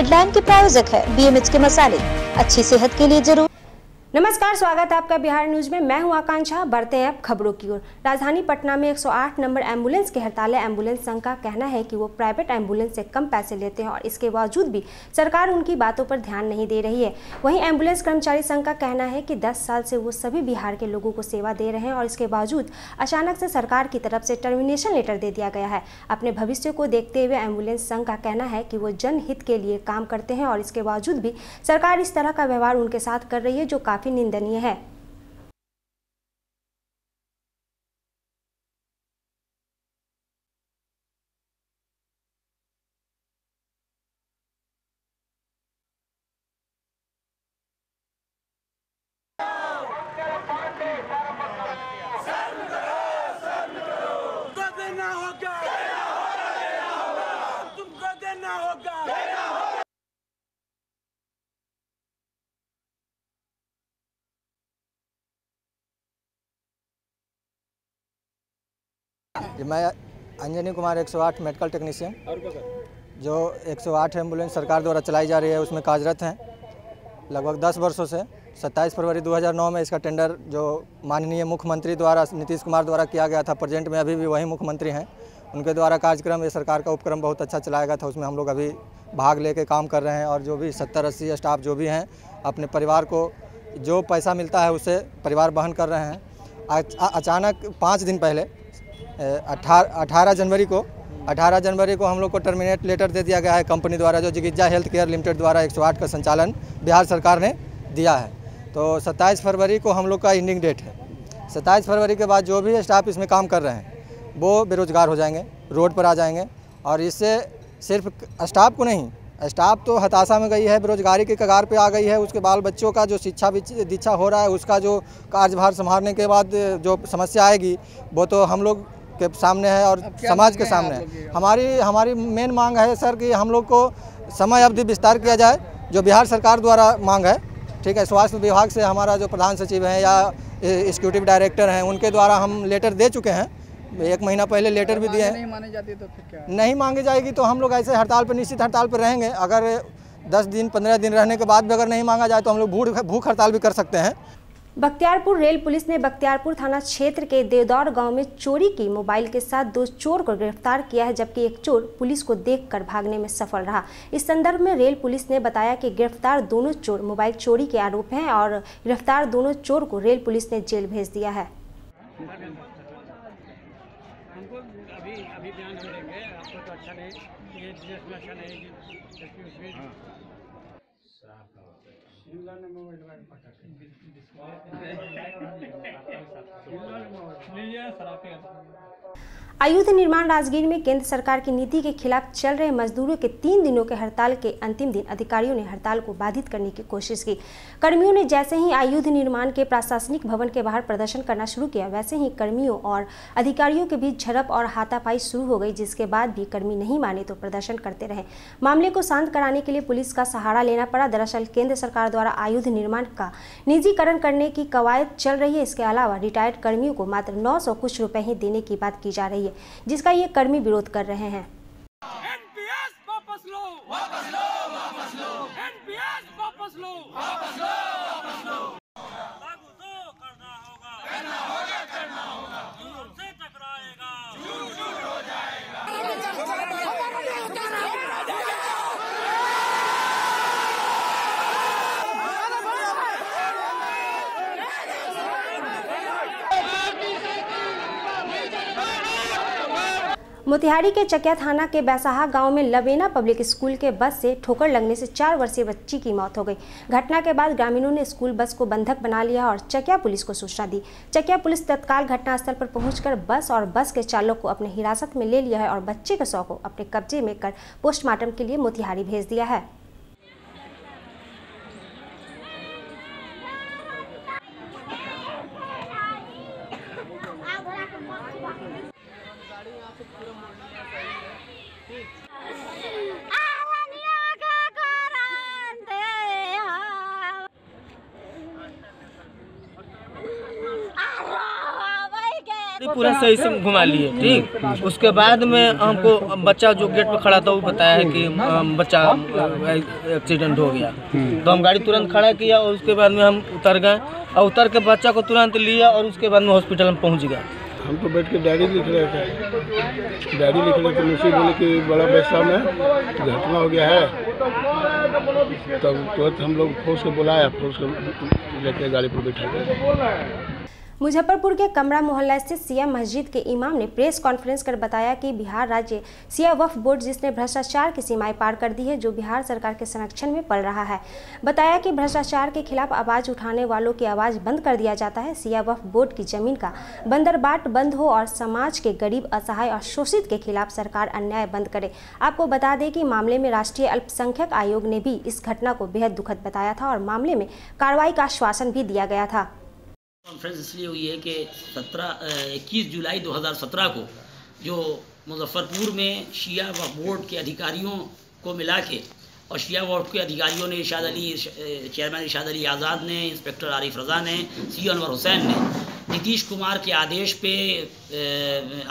Headline के प्रायोजक है बीएमएच के मसाले, अच्छी सेहत के लिए जरूर। नमस्कार, स्वागत है आपका बिहार न्यूज में। मैं हूं आकांक्षा। बढ़ते हैं अब खबरों की ओर। राजधानी पटना में 108 नंबर एम्बुलेंस के हड़ताल एम्बुलेंस संघ का कहना है कि वो प्राइवेट एम्बुलेंस से कम पैसे लेते हैं और इसके बावजूद भी सरकार उनकी बातों पर ध्यान नहीं दे रही है। वहीं एम्बुलेंस कर्मचारी संघ का कहना है कि 10 साल से वो सभी बिहार के लोगों को सेवा दे रहे हैं और इसके बावजूद अचानक से सरकार की तरफ से टर्मिनेशन लेटर दे दिया गया है। अपने भविष्य को देखते हुए एम्बुलेंस संघ का कहना है कि वो जनहित के लिए काम करते हैं और इसके बावजूद भी सरकार इस तरह का व्यवहार उनके साथ कर रही है, जो काफी निंदनीय है। मैं अंजनी कुमार 108 मेडिकल टेक्नीशियन, जो 108 एम्बुलेंस सरकार द्वारा चलाई जा रही है उसमें कार्यरत हैं लगभग 10 वर्षों से। 27 फरवरी 2009 में इसका टेंडर जो माननीय मुख्यमंत्री द्वारा नीतीश कुमार द्वारा किया गया था, प्रेजेंट में अभी भी वही मुख्यमंत्री हैं, उनके द्वारा कार्यक्रम, ये सरकार का उपक्रम बहुत अच्छा चलाया गया था। उसमें हम लोग अभी भाग लेके काम कर रहे हैं और जो भी 70-80 स्टाफ जो भी हैं अपने परिवार को जो पैसा मिलता है उससे परिवार वहन कर रहे हैं। अचानक 5 दिन पहले 18 जनवरी को हम लोग को टर्मिनेट लेटर दे दिया गया है कंपनी द्वारा, जो जिगिजा हेल्थ केयर लिमिटेड द्वारा 108 का संचालन बिहार सरकार ने दिया है। तो 27 फरवरी को हम लोग का एंडिंग डेट है। 27 फरवरी के बाद जो भी स्टाफ इसमें काम कर रहे हैं वो बेरोजगार हो जाएंगे, रोड पर आ जाएंगे। और इससे सिर्फ स्टाफ को नहीं, स्टाफ तो हताशा में गई है, बेरोजगारी के कगार पे आ गई है। उसके बाल बच्चों का जो शिक्षा दीक्षा हो रहा है, उसका जो कार्यभार संभालने के बाद जो समस्या आएगी वो तो हम लोग के सामने है और समाज के सामने है। हमारी मेन मांग है सर कि हम लोग को समय अवधि विस्तार किया जाए, जो बिहार सरकार द्वारा मांग है। ठीक है, स्वास्थ्य विभाग से हमारा जो प्रधान सचिव हैं या एग्जीक्यूटिव डायरेक्टर हैं, उनके द्वारा हम लेटर दे चुके हैं। 1 महीना पहले लेटर भी दिए हैं। नहीं मानी जाती तो फिर क्या? नहीं मांगी जाएगी तो हम लोग ऐसे हड़ताल पर, निश्चित हड़ताल पर रहेंगे। अगर 10 दिन 15 दिन रहने के बाद भी अगर नहीं मांगा जाए तो हम लोग भूख हड़ताल भी कर सकते हैं। बख्तियारपुर रेल पुलिस ने बख्तियारपुर थाना क्षेत्र के देवदौर गांव में चोरी की मोबाइल के साथ 2 चोर को गिरफ्तार किया है, जबकि एक चोर पुलिस को देखकर भागने में सफल रहा। इस संदर्भ में रेल पुलिस ने बताया कि गिरफ्तार दोनों चोर मोबाइल चोरी के आरोप हैं और गिरफ्तार दोनों चोर को रेल पुलिस ने जेल भेज दिया है। अभी बयान हम देंगे, आपको तो अच्छा नहीं, ये ड्रेस में अच्छा नहीं, अयुध निर्माण राजगीर में केंद्र सरकार की नीति के खिलाफ चल रहे मजदूरों के 3 दिनों के हड़ताल के अंतिम दिन अधिकारियों ने हड़ताल को बाधित करने की कोशिश की। कर्मियों ने जैसे ही अयुध निर्माण के प्रशासनिक भवन के बाहर प्रदर्शन करना शुरू किया, वैसे ही कर्मियों और अधिकारियों के बीच झड़प और हाथापाई शुरू हो गई, जिसके बाद भी कर्मी नहीं माने तो प्रदर्शन करते रहे। मामले को शांत कराने के लिए पुलिस का सहारा लेना पड़ा। दरअसल केंद्र सरकार द्वारा अयुध निर्माण का निजीकरण करने की कवायद चल रही है। इसके अलावा रिटायर्ड कर्मियों को मात्र 900 कुछ रुपए ही देने की बात की जा रही है, जिसका ये कर्मी विरोध कर रहे हैं। एनपीएस वापस लो, वापस लो, वापस लो, एनपीएस वापस लो, वापस लो, वापस लो। लागू तो करना होगा, करना होगा, करना होगा। झूठ से टकराएगा, झूठ झूठ हो जाएगा। मोतिहारी के चकिया थाना के बैसाहा गांव में लवेना पब्लिक स्कूल के बस से ठोकर लगने से 4 वर्षीय बच्ची की मौत हो गई। घटना के बाद ग्रामीणों ने स्कूल बस को बंधक बना लिया और चकिया पुलिस को सूचना दी। चकिया पुलिस तत्काल घटनास्थल पर पहुंचकर बस और बस के चालक को अपने हिरासत में ले लिया है और बच्चे के शव को अपने कब्जे में कर पोस्टमार्टम के लिए मोतिहारी भेज दिया है। पूरा सही से घुमा लिए। ठीक, उसके बाद में हमको बच्चा जो गेट पर खड़ा था वो बताया है कि बच्चा एक्सीडेंट हो गया। तो हम गाड़ी तुरंत खड़ा किया और उसके बाद में हम उतर गए और उतर के बच्चा को तुरंत लिया और उसके बाद में हॉस्पिटल में पहुंच गया। हम तो बैठ के डायरी लिख रहे थे। डायरी लिख रहे थे, मुझसे बोले कि बड़ा बैसा में घटना हो गया है। तब तुरंत हम लोग फोर्स को बुलाया, फोर्स को लेकर गाड़ी पर बैठा गया। मुजफ्फरपुर के कमरा मोहल्ला स्थित सिया मस्जिद के इमाम ने प्रेस कॉन्फ्रेंस कर बताया कि बिहार राज्य सिया वक्फ बोर्ड जिसने भ्रष्टाचार की सीमाएं पार कर दी है, जो बिहार सरकार के संरक्षण में पल रहा है। बताया कि भ्रष्टाचार के खिलाफ आवाज उठाने वालों की आवाज बंद कर दिया जाता है। सिया वक्फ बोर्ड की जमीन का बंदरबाट बंद हो और समाज के गरीब, असहाय और शोषित के खिलाफ सरकार अन्याय बंद करे। आपको बता दें कि मामले में राष्ट्रीय अल्पसंख्यक आयोग ने भी इस घटना को बेहद दुखद बताया था और मामले में कार्रवाई का आश्वासन भी दिया गया था। कॉन्फ्रेंस इसलिए हुई है कि 21 जुलाई 2017 को जो मुजफ्फरपुर में शिया वक्फ बोर्ड के अधिकारियों को मिला के और शिया वक्फ के अधिकारियों ने चेयरमैन इरशाद अली आज़ाद ने, इंस्पेक्टर आरिफ रज़ा ने, सी अनवर हुसैन ने नीतीश कुमार के आदेश पे,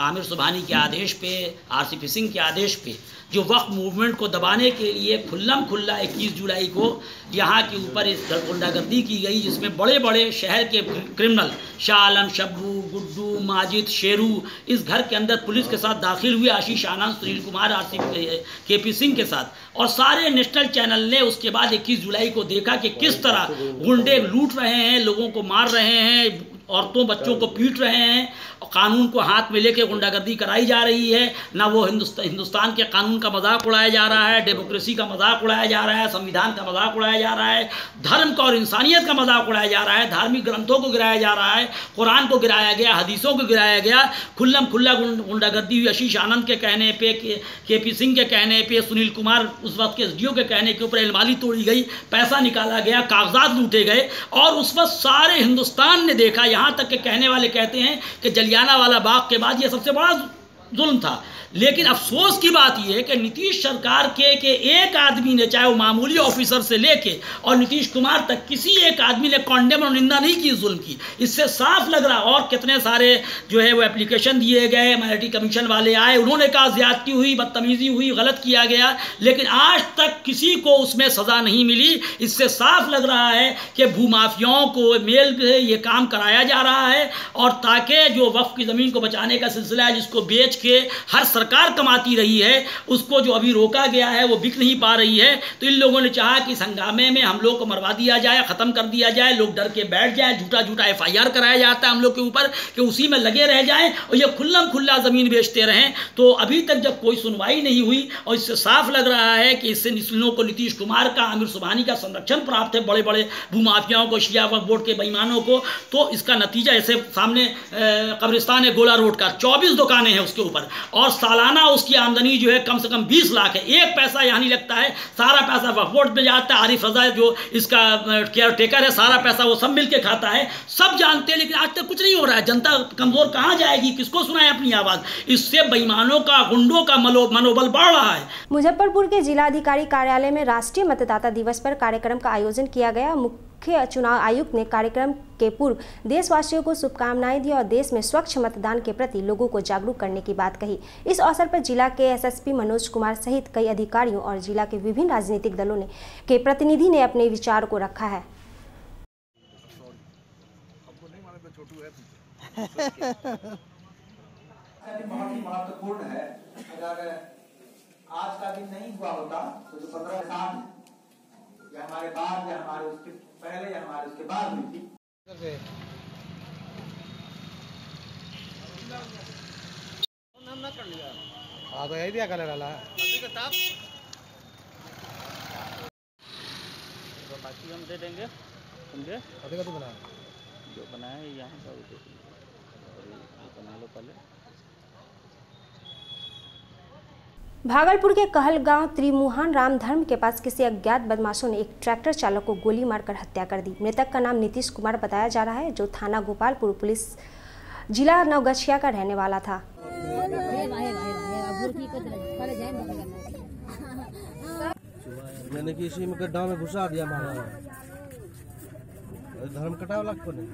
आमिर सुबहानी के आदेश पे, RCP सिंह के आदेश पे जो वक्फ मूवमेंट को दबाने के लिए खुल्लम खुल्ला 21 जुलाई को यहाँ के ऊपर इस गुंडागर्दी की गई, जिसमें बड़े बड़े शहर के क्रिमिनल शाह आलम, शब्बू, गुड्डू, माजिद, शेरू इस घर के अंदर पुलिस के साथ दाखिल हुए, आशीष आनंद, सुनील कुमार, KP सिंह के साथ। और सारे नेशनल चैनल ने उसके बाद 21 जुलाई को देखा कि किस तरह गुंडे लूट रहे हैं, लोगों को मार रहे हैं, औरतों बच्चों को पीट रहे हैं, और कानून को हाथ में लेके गुंडागर्दी कराई जा रही है। ना वो हिंदुस्तान के कानून का मजाक उड़ाया जा रहा है, डेमोक्रेसी का मजाक उड़ाया जा रहा है, संविधान का मजाक उड़ाया जा रहा है, धर्म का और इंसानियत का मजाक उड़ाया जा रहा है, धार्मिक ग्रंथों को गिराया जा रहा है, कुरान को गिराया गया, हदीसों को गिराया गया। खुल्लम खुल्ला गुंडागर्दी हुई। आशीष आनंद के कहने पे, KP सिंह के कहने पे, सुनील कुमार उस वक्त के SDO के कहने के ऊपर अलमारी तोड़ी गई, पैसा निकाला गया, कागजात लूटे गए। और उस वक्त सारे हिंदुस्तान ने देखा, यहाँ तक के कहने वाले कहते हैं कि जलियांवाला बाग के बाद ये सबसे बड़ा जुल्म था। लेकिन अफसोस की बात यह है कि नीतीश सरकार के एक आदमी ने, चाहे वो मामूली ऑफिसर से लेके और नीतीश कुमार तक, किसी एक आदमी ने कॉन्डेम और निंदा नहीं की जुल्म की। इससे साफ लग रहा। और कितने सारे जो है वो एप्लीकेशन दिए गए, माइनॉरिटी कमीशन वाले आए, उन्होंने कहा ज्यादती हुई, बदतमीजी हुई, गलत किया गया, लेकिन आज तक किसी को उसमें सजा नहीं मिली। इससे साफ लग रहा है कि भूमाफियाओं को मेल ये काम कराया जा रहा है, और ताकि जो वक्फ की ज़मीन को बचाने का सिलसिला है, जिसको बेच के हर सरकार कमाती रही है, उसको जो अभी रोका गया है वो बिक नहीं पा रही है। तो इन लोगों ने चाहा कि हंगामे में हम लोग को मरवा दिया जाए, ख़त्म कर दिया जाए, लोग डर के बैठ जाए, झूठा झूठा FIR कराया जाता है हम लोग के ऊपर कि उसी में लगे रह जाएं और ये खुल्लम खुल्ला ज़मीन बेचते रहें। तो अभी तक जब कोई सुनवाई नहीं हुई, और इससे साफ लग रहा है कि इससे इन लोगों को नीतीश कुमार का, आमिर सुबहानी का संरक्षण प्राप्त है, बड़े बड़े भूमाफियाओं को, शिया वक्फ बोर्ड के बेईमानों को। तो इसका नतीजा ऐसे सामने कब्रिस्तान है गोला रोड का, 24 दुकानें हैं उसके ऊपर, और सालाना उसकी आमदनी जो है कम से कम 20 लाख है। एक पैसा यहाँ नहीं लगता है, सारा पैसा वक्फ बोर्ड में जाता है। आरिफ रज़ा जो इसका केयर टेकर है, सारा पैसा वो सब मिलके खाता है, सब जानते हैं। लेकिन आज तक कुछ नहीं हो रहा है। जनता कमजोर कहाँ जाएगी, किसको सुनाए अपनी आवाज। इससे बेईमानों का, गुंडों का मनोबल बढ़ रहा है। मुजफ्फरपुर के जिलाधिकारी कार्यालय में राष्ट्रीय मतदाता दिवस पर कार्यक्रम का आयोजन किया गया। मुख्य चुनाव आयुक्त ने कार्यक्रम के पूर्व देशवासियों को शुभकामनाएं दी और देश में स्वच्छ मतदान के प्रति लोगों को जागरूक करने की बात कही। इस अवसर पर जिला के SSP मनोज कुमार सहित कई अधिकारियों और जिला के विभिन्न राजनीतिक दलों के प्रतिनिधि ने अपने विचार को रखा है। बहुत ही महत्वपूर्ण है। अगर आज का दिन नहीं हुआ होता तो जो 15 साल या हमारे बाद या हमारे उसके पहले या हमारे उसके बाद हुई थी। तो यही दिया कलर वाला बाकी हम दे देंगे, समझे? अभी का बनाया जो बनाया है यहाँ का बना लो पहले। भागलपुर के कहलगांव त्रिमुहान राम धर्म के पास किसी अज्ञात बदमाशों ने एक ट्रैक्टर चालक को गोली मारकर हत्या कर दी। मृतक का नाम नीतीश कुमार बताया जा रहा है, जो थाना गोपालपुर पुलिस जिला नवगछिया का रहने वाला था। मैंने कि इसी में गड्ढा में घुसा दिया मारा। धर्म कटा वाला कौन है?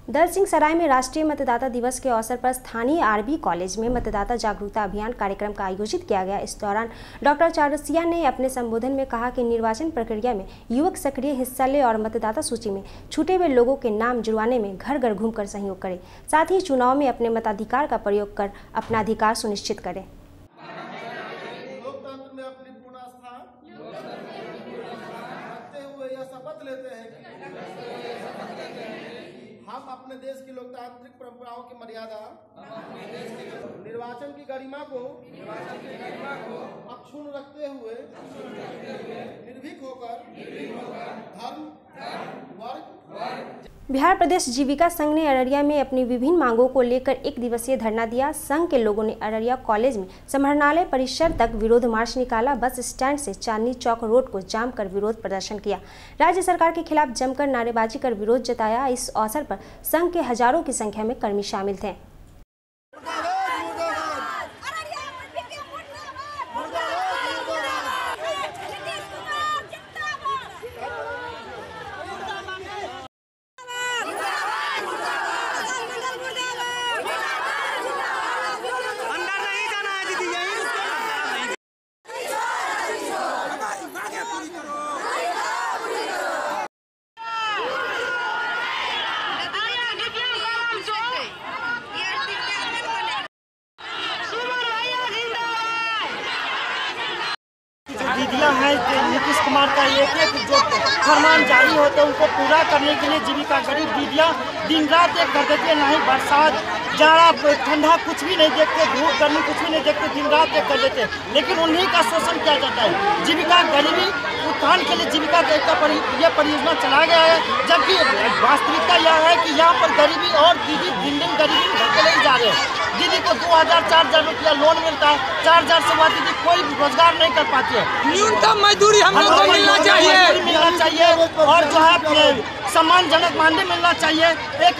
दलसिंह सराय में राष्ट्रीय मतदाता दिवस के अवसर पर स्थानीय आरबी कॉलेज में मतदाता जागरूकता अभियान कार्यक्रम का आयोजित किया गया। इस दौरान डॉक्टर चारसिया ने अपने संबोधन में कहा कि निर्वाचन प्रक्रिया में युवक सक्रिय हिस्सा ले और मतदाता सूची में छूटे हुए लोगों के नाम जुड़वाने में घर घर घूमकर सहयोग करें। साथ ही चुनाव में अपने मताधिकार का प्रयोग कर अपना अधिकार सुनिश्चित करें। लोकतंत्र में अपनी पूर्ण आस्था रखते हुए यह शपथ लेते हैं कि हम अपने देश की लोकतांत्रिक परंपराओं की मर्यादा, निर्वाचन की गरिमा को अक्षुण्ण रखते हुए निर्भीक होकर धर्म, वर्ग। बिहार प्रदेश जीविका संघ ने अररिया में अपनी विभिन्न मांगों को लेकर 1 दिवसीय धरना दिया। संघ के लोगों ने अररिया कॉलेज में समाहरणालय परिसर तक विरोध मार्च निकाला। बस स्टैंड से चांदनी चौक रोड को जाम कर विरोध प्रदर्शन किया। राज्य सरकार के खिलाफ जमकर नारेबाजी कर विरोध जताया। इस अवसर पर संघ के हजारों की संख्या में कर्मी शामिल थे। दीदियाँ हैं नीतीश कुमार का एक जो फरमान जारी होते हैं उनको पूरा करने के लिए जीविका गरीब दीदियाँ दिन रात एक कर देती है। नहीं बरसात, जाड़ा, ठंडा कुछ भी नहीं देखते, धूप गर्मी कुछ भी नहीं देखते, दिन रात एक कर देते हैं। लेकिन उन्हीं का शोषण किया जाता है। जीविका गरीबी उत्थान के लिए जीविका यह परियोजना चलाया गया है, जबकि वास्तविकता यह है कि यहाँ पर गरीबी और दीदी दिन दिन गरीबी बढ़ते ही जा रहे हैं। दीदी को 2000-4000 रुपया लोन मिलता है, 4000 से बाद दीदी कोई रोजगार नहीं कर पाती है। न्यूनतम मजदूरी हम लोग को मिलना चाहिए और जो है सम्मानजनक मानदेय मिलना चाहिए, एक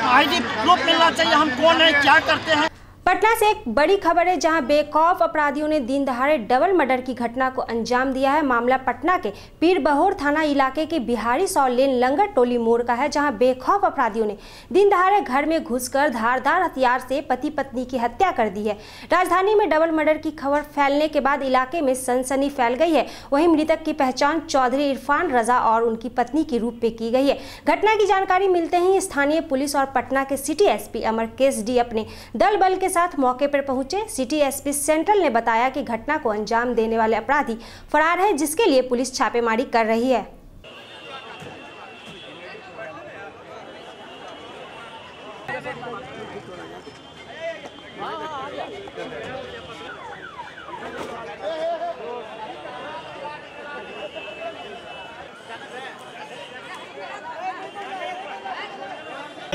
आईडी प्रूफ मिलना चाहिए, हम कौन है, क्या करते हैं। पटना से एक बड़ी खबर है, जहां बेखौफ अपराधियों ने दिन दहाड़े डबल मर्डर की घटना को अंजाम दिया है। मामला पटना के पीरबहोर थाना इलाके के बिहारी 100 लेन लंगर टोली मोड़ का है, जहां बेखौफ अपराधियों ने दिन दहाड़े घर में घुसकर धारदार हथियार से पति पत्नी की हत्या कर दी है। राजधानी में डबल मर्डर की खबर फैलने के बाद इलाके में सनसनी फैल गई है। वहीं मृतक की पहचान चौधरी इरफान रजा और उनकी पत्नी के रूप में की गई है। घटना की जानकारी मिलते ही स्थानीय पुलिस और पटना के सिटी एसपी अमरकेश डी अपने दल बल के साथ मौके पर पहुंचे। सिटी एसपी सेंट्रल ने बताया कि घटना को अंजाम देने वाले अपराधी फरार है, जिसके लिए पुलिस छापेमारी कर रही है।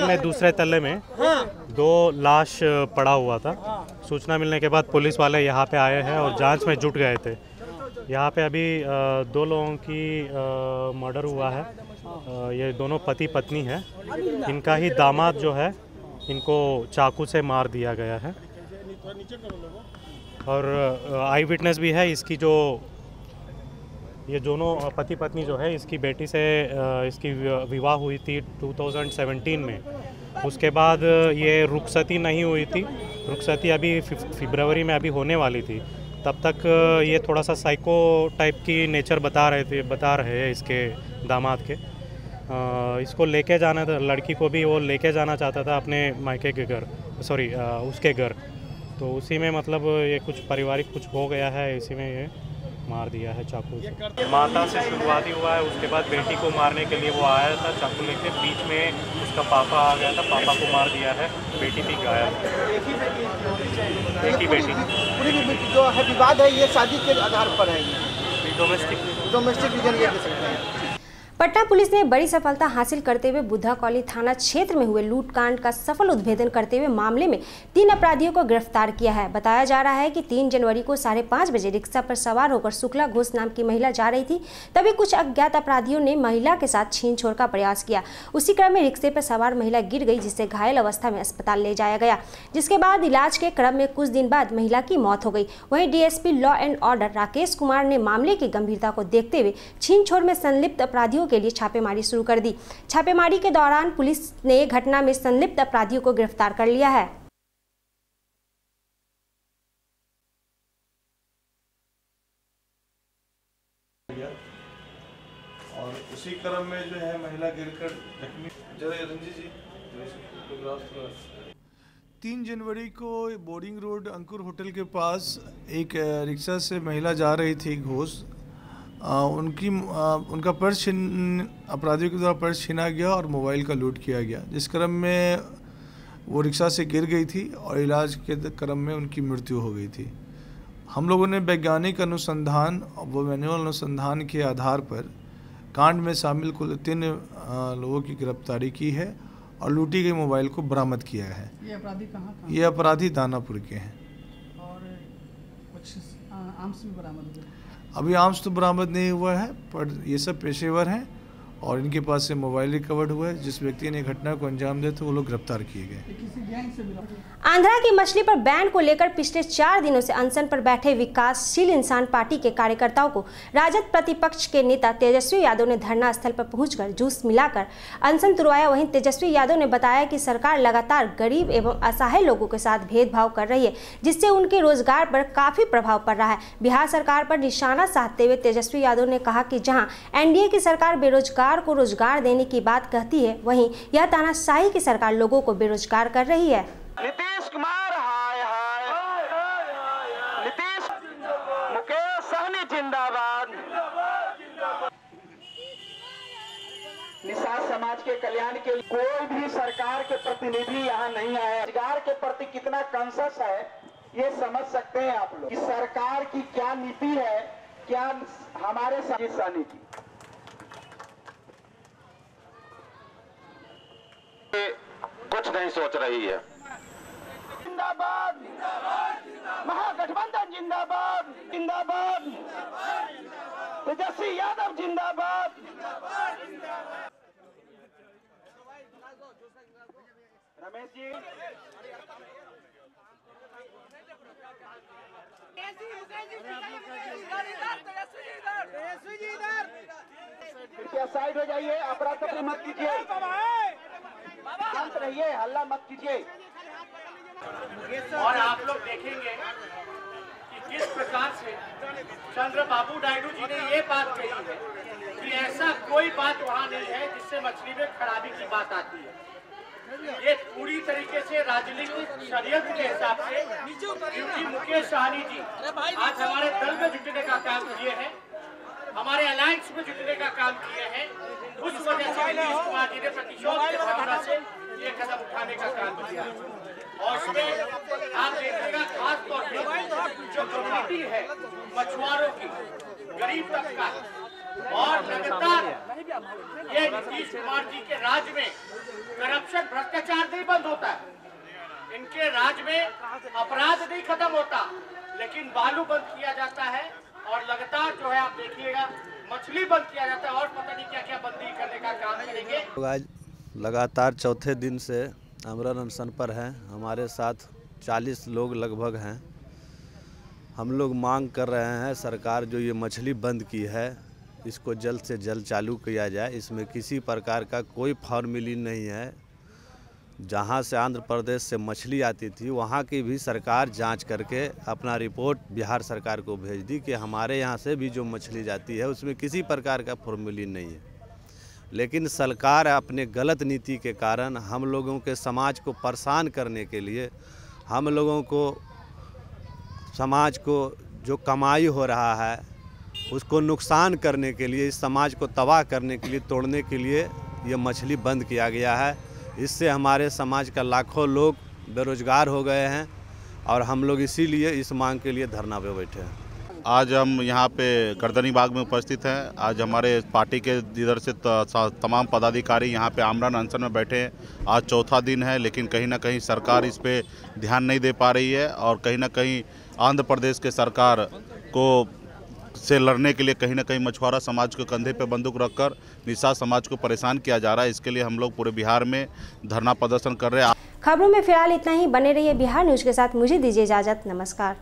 मैं दूसरे तल्ले में 2 लाश पड़ा हुआ था। सूचना मिलने के बाद पुलिस वाले यहाँ पे आए हैं और जांच में जुट गए थे। यहाँ पे अभी 2 लोगों की मर्डर हुआ है। ये दोनों पति पत्नी है। इनका ही दामाद जो है, इनको चाकू से मार दिया गया है और आई विटनेस भी है। इसकी जो ये दोनों पति पत्नी जो है, इसकी बेटी से इसकी विवाह हुई थी 2017 में। उसके बाद ये रुखसती नहीं हुई थी। रुखसती अभी फरवरी में अभी होने वाली थी। तब तक ये थोड़ा सा साइको टाइप की नेचर बता रहे हैं इसके दामाद के। इसको लेके जाना था, लड़की को भी वो लेके जाना चाहता था अपने मायके के घर, उसके घर। तो उसी में मतलब ये कुछ पारिवारिक कुछ हो गया है, इसी में ये मार दिया है चाकू से। माता से शुरुआती हुआ है, उसके बाद बेटी को मारने के लिए वो आया था चाकू लेके। बीच में उसका पापा आ गया था, पापा को मार दिया है। बेटी भी गायब। एक ही बेटी। पूरी जो है विवाद है, ये शादी के आधार पर है। डोमेस्टिक रीजन ये दे सकते हैं। पटना पुलिस ने बड़ी सफलता हासिल करते हुए बुद्धा कॉलोनी थाना क्षेत्र में हुए लूटकांड का सफल उद्भेदन करते हुए मामले में 3 अपराधियों को गिरफ्तार किया है। बताया जा रहा है कि 3 जनवरी को 5:30 बजे रिक्शा पर सवार होकर शुक्ला घोष नाम की महिला जा रही थी। तभी कुछ अज्ञात अपराधियों ने महिला के साथ छीन छोड़ का प्रयास किया। उसी क्रम में रिक्शे पर सवार महिला गिर गई, जिससे घायल अवस्था में अस्पताल ले जाया गया, जिसके बाद इलाज के क्रम में कुछ दिन बाद महिला की मौत हो गई। वहीं DSP law and order Rakesh Kumar ने मामले की गंभीरता को देखते हुए छीन छोड़ में संलिप्त अपराधियों के लिए छापेमारी शुरू कर दी। छापेमारी के दौरान पुलिस ने घटना में संलिप्त अपराधियों को गिरफ्तार कर लिया है। और उसी क्रम में जो है महिला गिरकर जख्मी। 3 जनवरी को बोर्डिंग रोड अंकुर होटल के पास एक रिक्शा से महिला जा रही थी घोष। उनका पर्स अपराधियों के द्वारा पर्स छीना गया और मोबाइल का लूट किया गया, जिस क्रम में वो रिक्शा से गिर गई थी और इलाज के क्रम में उनकी मृत्यु हो गई थी। हम लोगों ने वैज्ञानिक अनुसंधान व मैनुअल अनुसंधान के आधार पर कांड में शामिल कुल 3 लोगों की गिरफ्तारी की है और लूटी गई मोबाइल को बरामद किया है। ये अपराधी कहाँ? ये अपराधी दानापुर के हैं। और कुछ आर्म्स भी बरामद हुए? अभी आर्म्स तो बरामद नहीं हुआ है, पर ये सब पेशेवर हैं और इनके पास से मोबाइल रिकवर्ड हुआ है। जिस व्यक्ति ने घटना को अंजाम दिया था वो लोग गिरफ्तार किए गए। आंध्रा की मछली पर बैन को लेकर पिछले 4 दिनों से अनशन पर बैठे विकासशील इंसान पार्टी के कार्यकर्ताओं को राजद प्रतिपक्ष के नेता तेजस्वी यादव ने धरना स्थल पर पहुंचकर जूस मिलाकर अनशन तुड़वाया। वहीं तेजस्वी यादव ने बताया कि सरकार लगातार गरीब एवं असहाय लोगों के साथ भेदभाव कर रही है, जिससे उनके रोजगार पर काफी प्रभाव पड़ रहा है। बिहार सरकार पर निशाना साधते हुए तेजस्वी यादव ने कहा कि जहाँ एनडीए की सरकार बेरोजगार को रोजगार देने की बात कहती है, वहीं यह तानाशाही की सरकार लोगों को बेरोजगार कर रही है। नीतीश कुमार हाय हाय, नीतीश मुकेश सहनी जिंदाबाद। निषाद समाज के कल्याण के लिए कोई भी सरकार के प्रतिनिधि यहाँ नहीं आया। रोजगार के प्रति कितना कॉन्शियस है ये समझ सकते हैं आप लोग कि सरकार की क्या नीति है, क्या हमारे सहनी की कुछ नहीं सोच रही है। जिंदाबाद, महागठबंधन जिंदाबाद, जिंदाबाद, तेजस्वी यादव जिंदाबाद। रमेश जी, कृपया साइड हो जाइए, अपराध पत्र मत कीजिए, शांत रहिए, हल्ला मत कीजिए। और आप लोग देखेंगे कि किस प्रकार से चंद्रबाबू नायडू जी ने ये बात कही है कि ऐसा कोई बात वहाँ नहीं है जिससे मछली में खराबी की बात आती है। ये पूरी तरीके से राजनीतिक षड्यंत्र के हिसाब से, क्योंकि मुकेश सहनी जी आज हमारे दल में जुटने का काम किए हैं, हमारे अलायंस में जुटने का काम किए हैं, उस वजह से नीतीश कुमार जी ने प्रतिशोध की भावना से ये कदम उठाने का काम किया। और उसमें आप देखिएगा खास तौर पर जो कम्युनिटी है मछुआरों की, गरीब तबका, और लगातार ये नीतीश कुमार जी के राज में करप्शन, भ्रष्टाचार नहीं बंद होता है। इनके राज में अपराध नहीं खत्म होता, लेकिन बालू बंद किया जाता है और लगातार जो है आप देखिएगा मछली बंद किया जाता है और पता नहीं क्या क्या बंदी करने का काम करेंगे। आज लगातार चौथे दिन से आमरण अनशन पर हैं। हमारे साथ 40 लोग लगभग हैं। हम लोग मांग कर रहे हैं सरकार जो ये मछली बंद की है इसको जल्द से जल्द चालू किया जाए। इसमें किसी प्रकार का कोई फॉर्मेलिटी नहीं है। जहाँ से आंध्र प्रदेश से मछली आती थी वहाँ की भी सरकार जांच करके अपना रिपोर्ट बिहार सरकार को भेज दी कि हमारे यहाँ से भी जो मछली जाती है उसमें किसी प्रकार का फॉर्मेलिटी नहीं है। लेकिन सरकार अपने गलत नीति के कारण हम लोगों के समाज को परेशान करने के लिए, हम लोगों को समाज को जो कमाई हो रहा है उसको नुकसान करने के लिए, इस समाज को तबाह करने के लिए, तोड़ने के लिए ये मछली बंद किया गया है। इससे हमारे समाज का लाखों लोग बेरोजगार हो गए हैं और हम लोग इसीलिए इस मांग के लिए धरना पे बैठे हैं। आज हम यहाँ पे गर्दनी बाग में उपस्थित हैं। आज हमारे पार्टी के इधर से तमाम पदाधिकारी यहाँ पे आमरण अनशन में बैठे हैं। आज चौथा दिन है, लेकिन कहीं ना कहीं सरकार इस पे ध्यान नहीं दे पा रही है और कहीं ना कहीं आंध्र प्रदेश के सरकार को से लड़ने के लिए कहीं ना कहीं मछुआरा समाज के कंधे पे बंदूक रखकर निषाद समाज को परेशान किया जा रहा है। इसके लिए हम लोग पूरे बिहार में धरना प्रदर्शन कर रहे हैं। खबरों में फिलहाल इतना ही। बने रहिए बिहार न्यूज के साथ। मुझे दीजिए इजाजत। नमस्कार।